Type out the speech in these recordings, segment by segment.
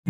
Hi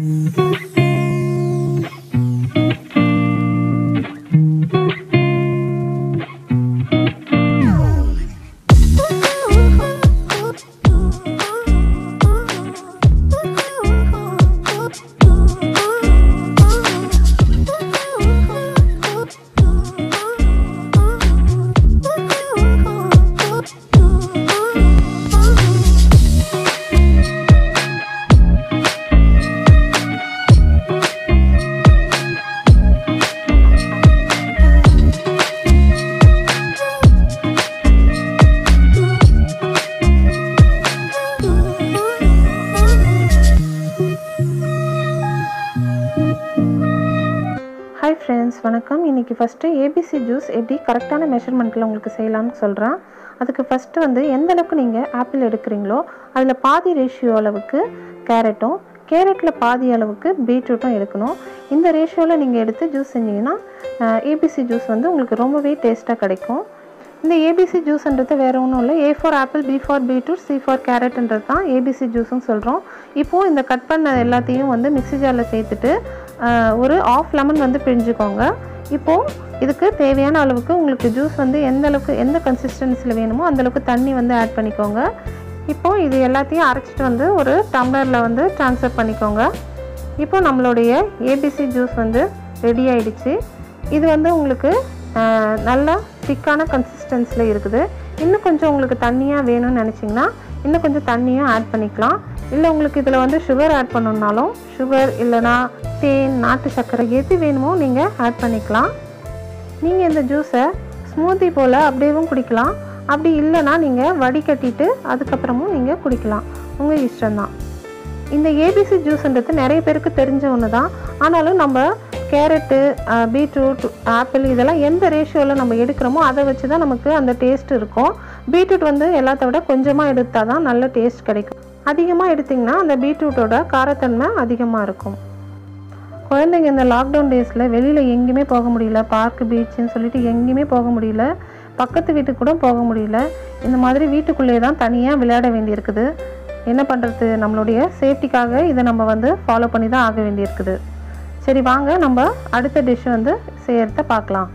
friends, வணக்கம். இன்னைக்கு first ABC juice எப்படி கரெக்டான மெஷர்மென்ட்ல உங்களுக்கு செய்யலாம்னு சொல்றேன். அதுக்கு ஃபர்ஸ்ட் வந்து எந்த அளவுக்கு நீங்க ஆப்பிள் எடுக்கறீங்களோ அதுல பாதி ரேஷியோ அளவுக்கு கேரட்டும், கேரட்ல பாதி அளவுக்கு பீட்ரூட்டும் எடுக்கணும். இந்த ரேஷியோல நீங்க எடுத்து ஜூஸ் செஞ்சீங்கன்னா ABC ஜூஸ் வந்து உங்களுக்கு ரொம்பவே டேஸ்டா கிடைக்கும். இந்த ABC ஜூஸ்ன்றது வேற ஒன்றும் இல்லை, A for apple, B for beetroot, C for carrotன்றது தான் ABC ஜூஸ்ன்னு சொல்கிறோம். இப்போது இந்த கட் பண்ண எல்லாத்தையும் வந்து மிக்ஸி ஜாரில் சேர்த்துட்டு ஒரு ஆஃப் லெமன் வந்து பிழிஞ்சுக்கோங்க. இப்போது இதுக்கு தேவையான அளவுக்கு உங்களுக்கு ஜூஸ் வந்து எந்த கன்சிஸ்டன்சியில் வேணுமோ அந்தளவுக்கு தண்ணி வந்து ஆட் பண்ணிக்கோங்க. இப்போது இது எல்லாத்தையும் அரைச்சிட்டு வந்து ஒரு டம்ளரில் வந்து ட்ரான்ஸ்ஃபர் பண்ணிக்கோங்க. இப்போது நம்மளுடைய ABC ஜூஸ் வந்து ரெடி ஆகிடுச்சு. இது வந்து உங்களுக்கு நல்லா திக்கான கன்சிஸ்டன்சியில் இருக்குது. இன்னும் கொஞ்சம் உங்களுக்கு தண்ணியாக வேணும்னு நினச்சிங்கன்னா இன்னும் கொஞ்சம் தண்ணியும் ஆட் பண்ணிக்கலாம். இல்லை உங்களுக்கு இதில் வந்து சுகர் ஆட் பண்ணணுன்னாலும் சுகர் இல்லைனா தேன், நாட்டு சர்க்கரை எது வேணுமோ நீங்கள் ஆட் பண்ணிக்கலாம். நீங்கள் இந்த ஜூஸை ஸ்மூத்தி போல் அப்படியேவும் குடிக்கலாம். அப்படி இல்லைனா நீங்கள் வடிகட்டிட்டு அதுக்கப்புறமும் நீங்கள் குடிக்கலாம், உங்கள் இஷ்டம்தான். இந்த ABC ஜூஸ்ன்றது நிறைய பேருக்கு தெரிஞ்ச ஒன்று தான். ஆனாலும் நம்ம கேரட்டு, பீட்ரூட், ஆப்பிள் இதெல்லாம் எந்த ரேஷியோவில் நம்ம எடுக்கிறோமோ அதை வச்சு தான் நமக்கு அந்த டேஸ்ட் இருக்கும். பீட்ரூட் வந்து எல்லாத்த விட கொஞ்சமாக எடுத்தால் தான் நல்ல டேஸ்ட் கிடைக்கும். அதிகமாக எடுத்திங்கன்னா அந்த பீட்ரூட்டோட காரத்தன்மை அதிகமாக இருக்கும். குழந்தைங்க இந்த லாக்டவுன் டேஸில் வெளியில் எங்கேயுமே போக முடியல, பார்க்கு, பீச்சுன்னு சொல்லிட்டு எங்கேயுமே போக முடியல, பக்கத்து வீட்டுக்கு கூட போக முடியல. இந்த மாதிரி வீட்டுக்குள்ளேயே தான் தனியாக விளையாட வேண்டியிருக்குது. என்ன பண்ணுறது, நம்மளுடைய சேஃப்டிக்காக இதை நம்ம வந்து ஃபாலோ பண்ணி தான் ஆக வேண்டியிருக்குது. சரி வாங்க நம்ம அடுத்த டிஷ் வந்து செய்யறத பார்க்கலாம்.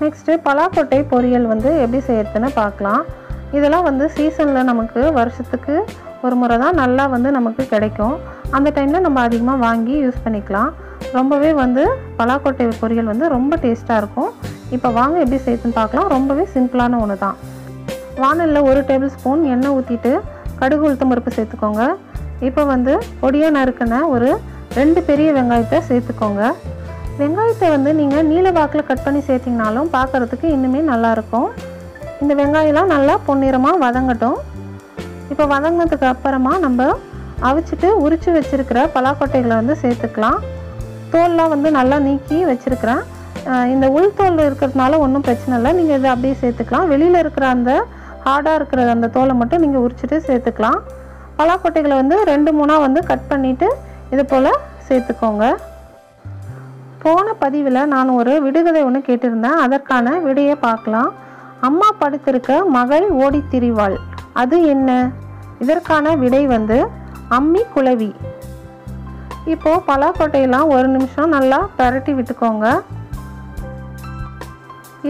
நெக்ஸ்ட்டு பலாக்கொட்டை பொரியல் வந்து எப்படி செய்யறதுன்னு பார்க்கலாம். இதெல்லாம் வந்து சீசனில் நமக்கு வருஷத்துக்கு ஒரு முறை தான் நல்லா வந்து நமக்கு கிடைக்கும். அந்த டைமில் நம்ம அதிகமாக வாங்கி யூஸ் பண்ணிக்கலாம். ரொம்பவே வந்து பலாக்கொட்டை பொரியல் வந்து ரொம்ப டேஸ்ட்டாக இருக்கும். இப்போ வாங்க எப்படி செய்யறதுன்னு பார்க்கலாம். ரொம்பவே சிம்பிளான ஒன்று தான். வானலில் 1 டேபிள் ஸ்பூன் எண்ணெய் ஊற்றிட்டு கடுகு, உளுத்தம் பருப்பு சேர்த்துக்கோங்க. இப்போ வந்து பொடியாக நறுக்கின ஒரு 2 பெரிய வெங்காயத்தை சேர்த்துக்கோங்க. வெங்காயத்தை வந்து நீங்கள் நீல வாக்கில் கட் பண்ணி சேர்த்திங்கனாலும் பார்க்குறதுக்கு இன்னுமே நல்லாயிருக்கும். இந்த வெங்காயம்லாம் நல்லா பொன்னிறமாக வதங்கட்டும். இப்போ வதங்கினதுக்கு அப்புறமா நம்ம அவிச்சிட்டு உரித்து வச்சுருக்கிற பலாக்கொட்டைகளை வந்து சேர்த்துக்கலாம். தோல்லாம் வந்து நல்லா நீக்கி வச்சுருக்கிறேன். இந்த உள் தோல் இருக்கிறதுனால ஒன்றும் பிரச்சனை இல்லை, நீங்கள் இதை அப்படியே சேர்த்துக்கலாம். வெளியில் இருக்கிற அந்த ஹார்டாக இருக்கிற அந்த தோலை மட்டும் நீங்கள் உரிச்சிட்டு சேர்த்துக்கலாம். பலாக்கொட்டைகளை வந்து 2-3 வந்து கட் பண்ணிவிட்டு இது போல் சேர்த்துக்கோங்க. போன பதிவில் நான் ஒரு விடுகதை ஒன்று கேட்டிருந்தேன், அதற்கான விடையை பார்க்கலாம். அம்மா படுத்திருக்க மகள் ஓடி திரிவாள், அது என்ன? இதற்கான விடை வந்து அம்மி குளவி. இப்போது பலாக்கொட்டையெல்லாம் 1 நிமிஷம் நல்லா பரட்டி விட்டுக்கோங்க.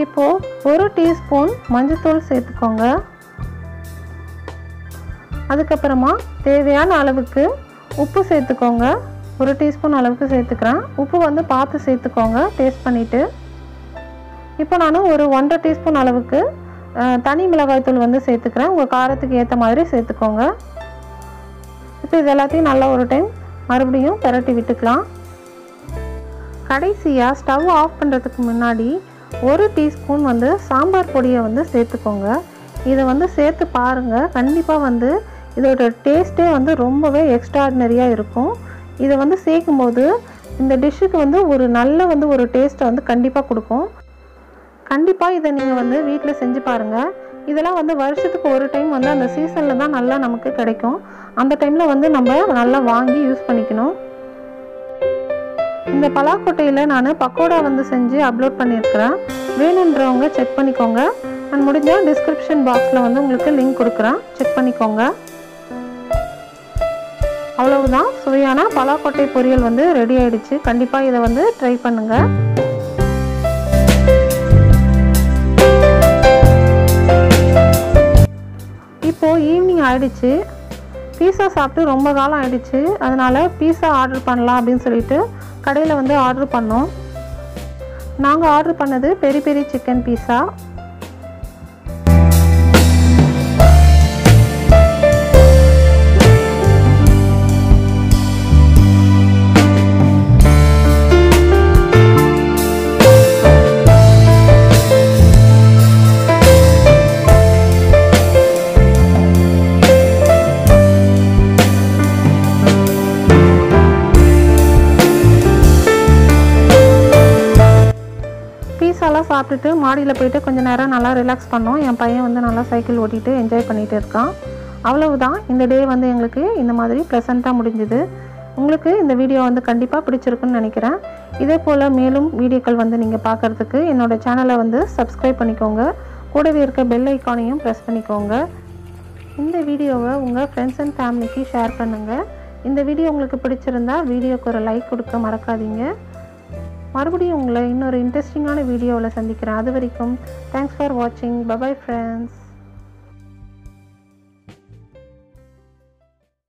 இப்போது 1 டீஸ்பூன் மஞ்சள்தூள் சேர்த்துக்கோங்க. அதுக்கப்புறமா தேவையான அளவுக்கு உப்பு சேர்த்துக்கோங்க. 1 டீஸ்பூன் அளவுக்கு சேர்த்துக்கிறேன். உப்பு வந்து பார்த்து சேர்த்துக்கோங்க டேஸ்ட் பண்ணிவிட்டு. இப்போ நான் ஒரு 1.5 டீஸ்பூன் அளவுக்கு தனி மிளகாய்த்தூள் வந்து சேர்த்துக்கிறேன். உங்கள் காரத்துக்கு ஏற்ற மாதிரி சேர்த்துக்கோங்க. இப்போ இது எல்லாத்தையும் நல்லா ஒரு டைம் மறுபடியும் பரட்டி விட்டுக்கலாம். கடைசியாக ஸ்டவ் ஆஃப் பண்ணுறதுக்கு முன்னாடி 1 டீஸ்பூன் வந்து சாம்பார் பொடியை வந்து சேர்த்துக்கோங்க. இதை வந்து சேர்த்து பாருங்கள், கண்டிப்பாக வந்து இதோட டேஸ்ட்டே வந்து ரொம்பவே எக்ஸ்ட்ராடினரியாக இருக்கும். இதை வந்து சேர்க்கும்போது இந்த டிஷ்ஷுக்கு வந்து ஒரு நல்ல வந்து ஒரு டேஸ்ட்டை வந்து கண்டிப்பாக கொடுக்கும். கண்டிப்பாக இதை நீங்கள் வந்து வீட்டில் செஞ்சு பாருங்கள். இதெல்லாம் வந்து வருஷத்துக்கு ஒரு டைம் வந்து அந்த சீசனில் தான் நல்லா நமக்கு கிடைக்கும். அந்த டைமில் வந்து நம்ம நல்லா வாங்கி யூஸ் பண்ணிக்கணும். இந்த பலாக்கொட்டையில் நான் பக்கோடா வந்து செஞ்சு அப்லோட் பண்ணியிருக்கிறேன். வேணுன்றவங்க செக் பண்ணிக்கோங்க. நான் முடிஞ்சால் டிஸ்கிரிப்ஷன் பாக்ஸில் வந்து உங்களுக்கு லிங்க் கொடுக்குறேன், செக் பண்ணிக்கோங்க. அவ்வளவுதான், சுவையான பலாக்கொட்டை பொரியல் வந்து ரெடி ஆயிடுச்சு. கண்டிப்பாக இதை வந்து ட்ரை பண்ணுங்கள். இப்போது ஈவினிங் ஆயிடுச்சு. பீஸா சாப்பிட்டு ரொம்ப காலம் ஆயிடுச்சு. அதனால் பீஸா ஆர்டர் பண்ணலாம் அப்படின்னு சொல்லிட்டு கடையில் வந்து ஆர்டர் பண்ணோம். நாங்கள் ஆர்டர் பண்ணது பெரி பெரி சிக்கன் பீஸா. பீஸாலாம் சாப்பிட்டுட்டு மாடியில் போயிட்டு கொஞ்சம் நேரம் நல்லா ரிலாக்ஸ் பண்ணோம். என் பையன் வந்து நல்லா சைக்கிள் ஓட்டிகிட்டு என்ஜாய் பண்ணிகிட்டு இருக்கான். அவ்வளவுதான், இந்த டே வந்து எங்களுக்கு இந்த மாதிரி ப்ளசண்ட்டாக முடிஞ்சுது. உங்களுக்கு இந்த வீடியோ வந்து கண்டிப்பாக பிடிச்சிருக்குன்னு நினைக்கிறேன். இதே போல் மேலும் வீடியோக்கள் வந்து நீங்கள் பார்க்குறதுக்கு என்னோடய சேனலை வந்து சப்ஸ்கிரைப் பண்ணிக்கோங்க. கூடவே இருக்க பெல் ஐக்கானையும் ப்ரெஸ் பண்ணிக்கோங்க. இந்த வீடியோவை உங்கள் ஃப்ரெண்ட்ஸ் அண்ட் ஃபேமிலிக்கு ஷேர் பண்ணுங்கள். இந்த வீடியோ உங்களுக்கு பிடிச்சிருந்தா வீடியோக்கு ஒரு லைக் கொடுக்க மறக்காதீங்க. மறுபடியும் உங்களை இன்னொரு இன்ட்ரெஸ்டிங்கான வீடியோவில் சந்திக்கிறேன். அது வரைக்கும் தேங்க்ஸ் ஃபார் வாட்சிங். Bye bye friends.